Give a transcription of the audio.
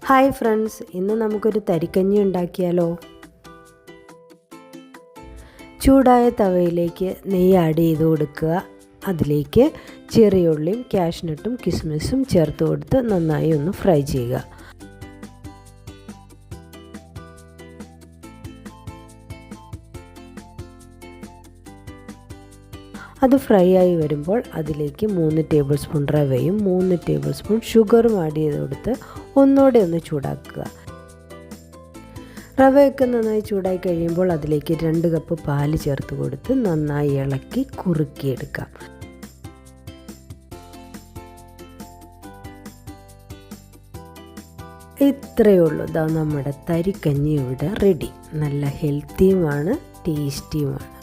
Hi friends, ഇന്ന് നമുക്കൊരു തരിക്കഞ്ഞി ഉണ്ടാക്കിയാലോ. ചൂടായ തവയിലേക്ക് നെയ്യ് ആഡ് ചെയ്ത് കൊടുക്കുക. അതിലേക്ക് ചെറിയ ഉള്ളിയും കാഷ്നട്ടും കിസ്മിസും ചേർത്ത് കൊടുത്ത് നന്നായി ഒന്ന് ഫ്രൈ ചെയ്യുക. അത് ഫ്രൈ ആയി വരുമ്പോൾ അതിലേക്ക് 3 ടേബിൾ സ്പൂൺ റവയും 3 ടേബിൾ സ്പൂൺ ഷുഗറും ആഡ് ചെയ്ത് കൊടുത്ത് ഒന്നുകൂടെ ഒന്ന് ചൂടാക്കുക. റവയൊക്കെ നന്നായി ചൂടായി കഴിയുമ്പോൾ അതിലേക്ക് 2 കപ്പ് പാല് ചേർത്ത് കൊടുത്ത് നന്നായി ഇളക്കി കുറുക്കിയെടുക്കാം. ഇത്രയേ ഉള്ളൂ. ഇതാ നമ്മുടെ തരിക്കഞ്ഞി ഇവിടെ റെഡി. നല്ല ഹെൽത്തിയുമാണ്, ടേസ്റ്റിയുമാണ്.